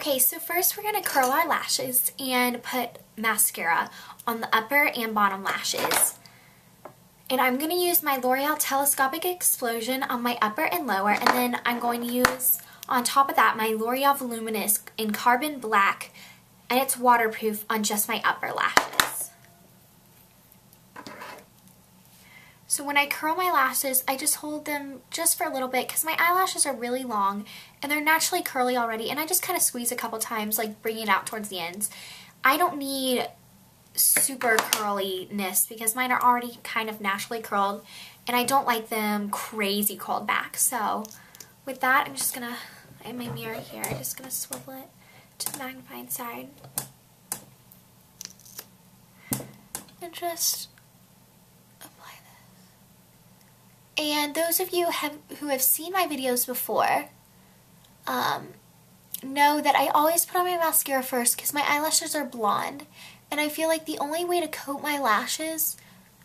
Okay, so first we're going to curl our lashes and put mascara on the upper and bottom lashes. And I'm going to use my L'Oreal Telescopic Explosion on my upper and lower, and then I'm going to use on top of that my L'Oreal Voluminous in Carbon Black, and it's waterproof on just my upper lashes. So when I curl my lashes, I just hold them just for a little bit because my eyelashes are really long and they're naturally curly already, and I just kind of squeeze a couple times, like bringing it out towards the ends. I don't need super curliness because mine are already kind of naturally curled and I don't like them crazy curled back. So with that, I'm just gonna, in my mirror here, I'm just gonna swivel it to the magnifying side and just apply this. And those of you who have seen my videos before know that I always put on my mascara first because my eyelashes are blonde, and I feel like the only way to coat my lashes,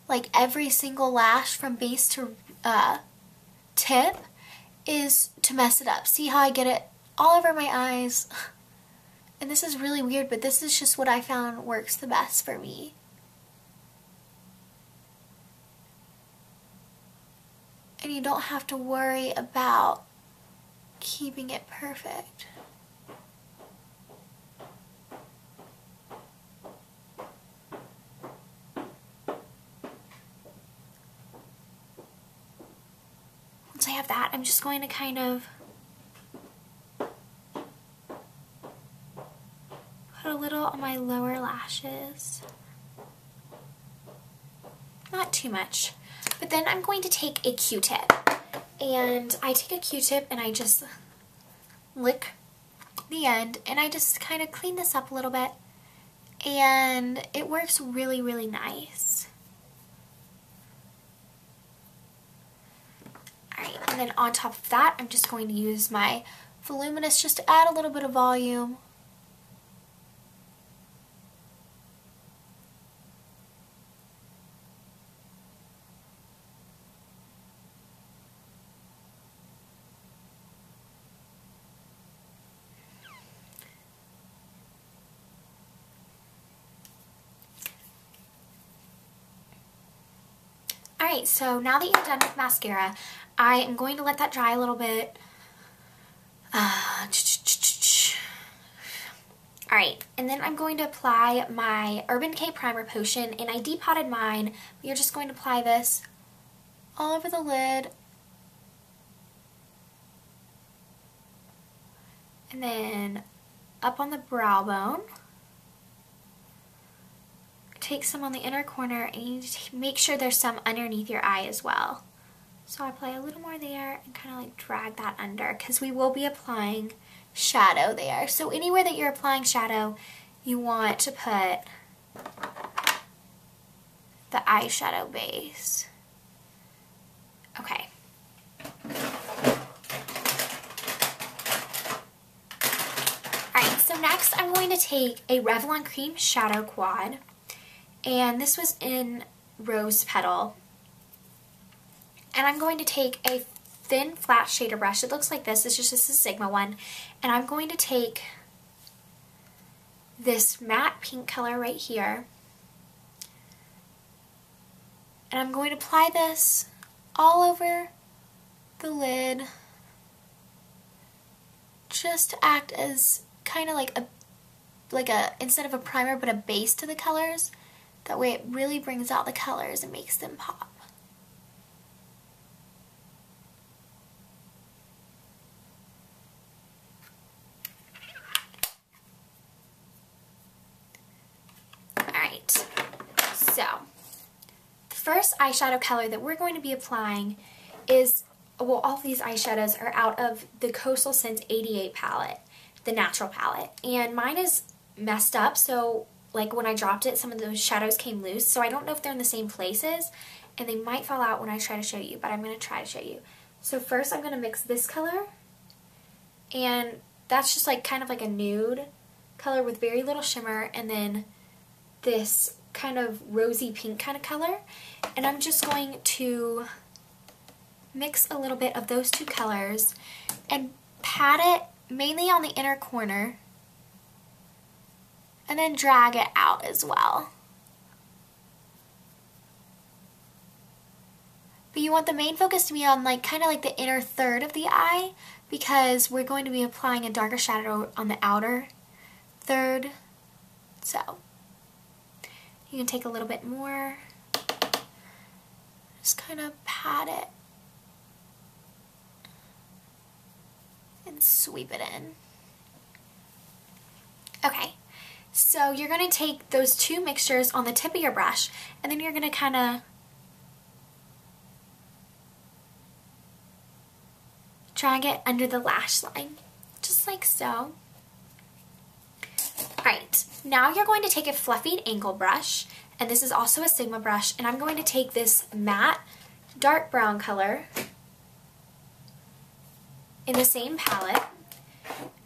like every single lash from base to tip, is to mess it up. See how I get it all over my eyes? And this is really weird, but this is just what I found works the best for me. And you don't have to worry about keeping it perfect. Once I have that, I'm just going to kind of put a little on my lower lashes. Not too much. But then I'm going to take a Q-tip. And I take a Q-tip and I just lick the end and I just kind of clean this up a little bit. And it works really, really nice. Alright, and then on top of that, I'm just going to use my Voluminous just to add a little bit of volume. Alright, so now that you're done with mascara, I am going to let that dry a little bit. Alright, and then I'm going to apply my Urban Decay Primer Potion, and I depotted mine. You're just going to apply this all over the lid. And then up on the brow bone. Take some on the inner corner, and you need to make sure there's some underneath your eye as well. So I apply a little more there and kind of like drag that under because we will be applying shadow there. So anywhere that you're applying shadow, you want to put the eyeshadow base. Okay. Alright, so next I'm going to take a Revlon Cream Shadow Quad. And this was in Rose Petal. And I'm going to take a thin flat shader brush. It looks like this. It's just a Sigma one. And I'm going to take this matte pink color right here. And I'm going to apply this all over the lid. Just to act as kind of like a instead of a primer, but a base to the colors. That way it really brings out the colors and makes them pop. Alright, so the first eyeshadow color that we're going to be applying is, well, all of these eyeshadows are out of the Coastal Scents 88 palette, the natural palette. And mine is messed up, so like when I dropped it, some of those shadows came loose, so I don't know if they're in the same places, and they might fall out when I try to show you, but I'm going to try to show you. So first I'm going to mix this color, and that's just like kind of like a nude color with very little shimmer, and then this kind of rosy pink kind of color, and I'm just going to mix a little bit of those two colors and pat it mainly on the inner corner and then drag it out as well. But you want the main focus to be on like kind of like the inner third of the eye, because we're going to be applying a darker shadow on the outer third. So you can take a little bit more, just kind of pat it and sweep it in. Okay, so you're going to take those two mixtures on the tip of your brush, and then you're going to kind of drag it under the lash line, just like so. Alright, now you're going to take a fluffy angle brush, and this is also a Sigma brush, and I'm going to take this matte dark brown color in the same palette.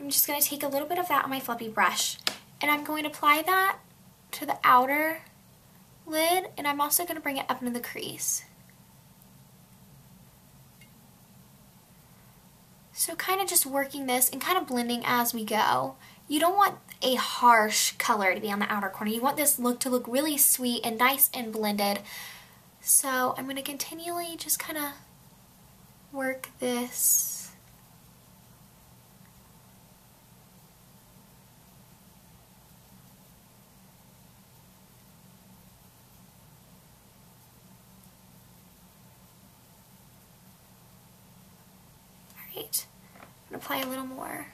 I'm just going to take a little bit of that on my fluffy brush, and I'm going to apply that to the outer lid, and I'm also going to bring it up into the crease. So kind of just working this and kind of blending as we go. You don't want a harsh color to be on the outer corner. You want this look to look really sweet and nice and blended. So I'm going to continually just kind of work this. Alright, I'm going to apply a little more.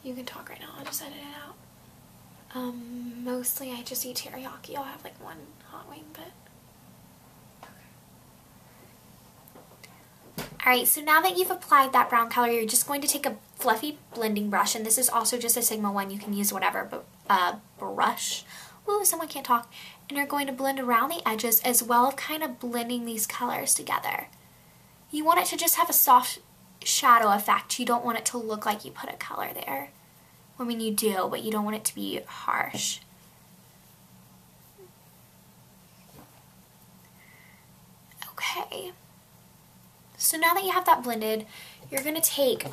You can talk right now, I'll just edit it out. Mostly I just eat teriyaki. I'll have like one hot wing, but... Alright, so now that you've applied that brown color, you're just going to take a fluffy blending brush, and this is also just a Sigma one. You can use whatever brush. Ooh, someone can't talk. And you're going to blend around the edges as well as kind of blending these colors together. You want it to just have a soft shadow effect. You don't want it to look like you put a color there. I mean, you do, but you don't want it to be harsh. Okay. So now that you have that blended, you're going to take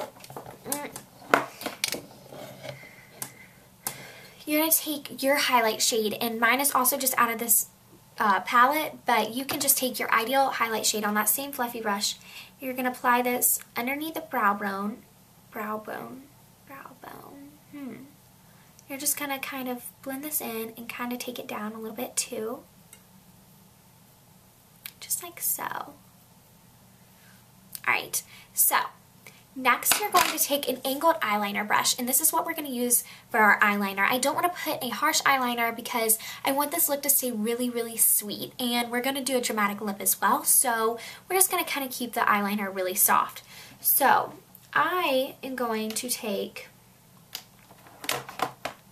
your highlight shade, and mine is also just out of this palette, but you can just take your ideal highlight shade on that same fluffy brush. You're going to apply this underneath the brow bone. You're just going to kind of blend this in and kind of take it down a little bit too. Just like so. Alright, so next you're going to take an angled eyeliner brush, and this is what we're going to use for our eyeliner. I don't want to put a harsh eyeliner because I want this look to stay really, really sweet, and we're going to do a dramatic lip as well, so we're just going to kind of keep the eyeliner really soft. So I am going to take,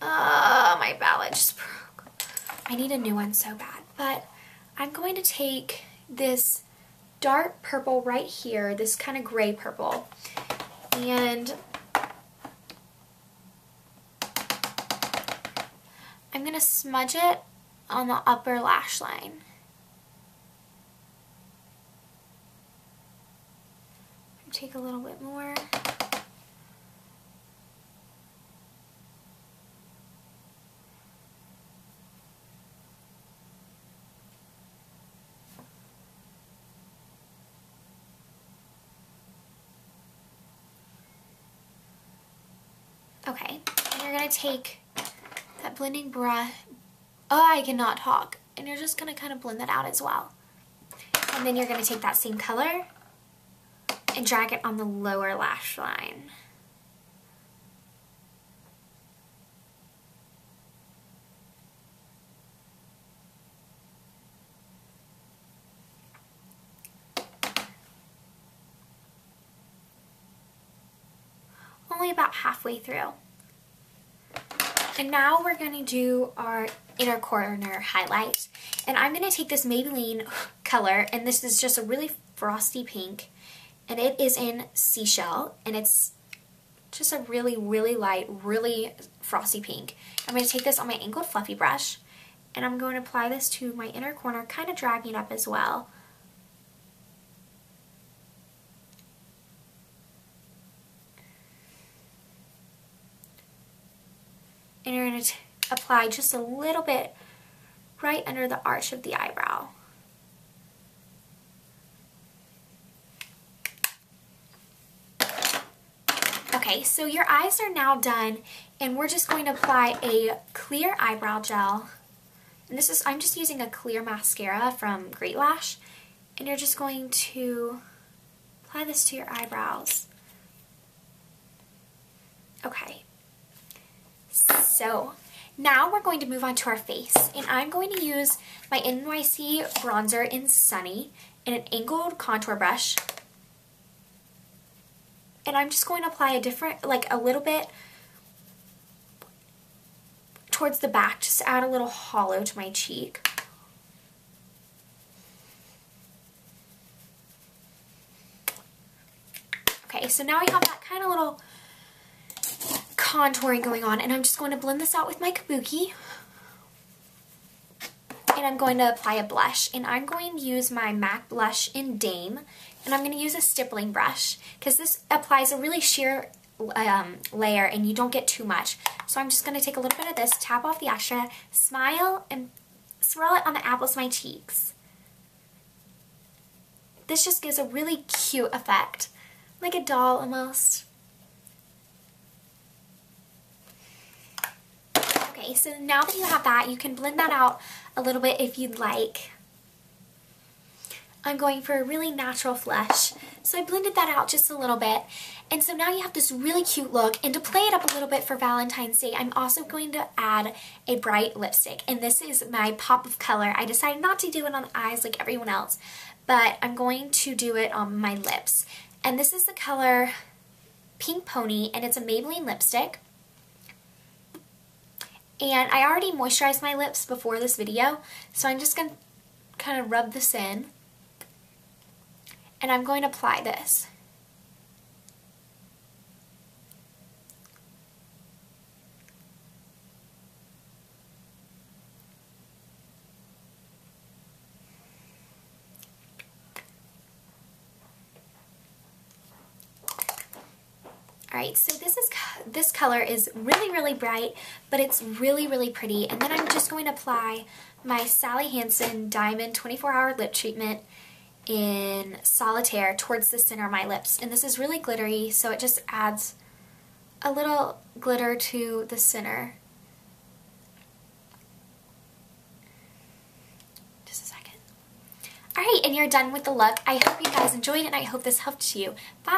my palette just broke. I need a new one so bad, but I'm going to take this dark purple right here, this kind of gray purple, and I'm going to smudge it on the upper lash line. Take a little bit more. Okay, and you're going to take that blending brush, I cannot talk, and you're just going to kind of blend that out as well. And then you're going to take that same color and drag it on the lower lash line. Only about halfway through. And now we're going to do our inner corner highlight. And I'm going to take this Maybelline color, and this is just a really frosty pink, and it is in Seashell, and it's just a really, really light, really frosty pink. I'm going to take this on my angled fluffy brush, and I'm going to apply this to my inner corner, kind of dragging up as well. And you're going to apply just a little bit right under the arch of the eyebrow. Okay, so your eyes are now done, and we're just going to apply a clear eyebrow gel. And I'm just using a clear mascara from Great Lash, and you're just going to apply this to your eyebrows. Okay. So now we're going to move on to our face, and I'm going to use my NYC bronzer in Sunny in an angled contour brush, and I'm just going to apply a little bit towards the back, just to add a little hollow to my cheek. Okay, so now I have that kind of little contouring going on, and I'm just going to blend this out with my kabuki, and I'm going to apply a blush, and I'm going to use my MAC blush in Dame, and I'm going to use a stippling brush because this applies a really sheer layer and you don't get too much. So I'm just going to take a little bit of this, tap off the extra, smile, and swirl it on the apples of my cheeks. This just gives a really cute effect, like a doll almost. Okay, so now that you have that, you can blend that out a little bit if you'd like. I'm going for a really natural flush, so I blended that out just a little bit. And so now you have this really cute look, and to play it up a little bit for Valentine's Day, I'm also going to add a bright lipstick, and this is my Pop of Color. I decided not to do it on the eyes like everyone else, but I'm going to do it on my lips. And this is the color Pink Pony, and it's a Maybelline lipstick. And I already moisturized my lips before this video, so I'm just going to kind of rub this in. And I'm going to apply this. Alright, so this color is really, really bright, but it's really, really pretty. And then I'm just going to apply my Sally Hansen Diamond 24-Hour Lip Treatment in Solitaire towards the center of my lips. And this is really glittery, so it just adds a little glitter to the center. Just a second. Alright, and you're done with the look. I hope you guys enjoyed it, and I hope this helped you. Bye!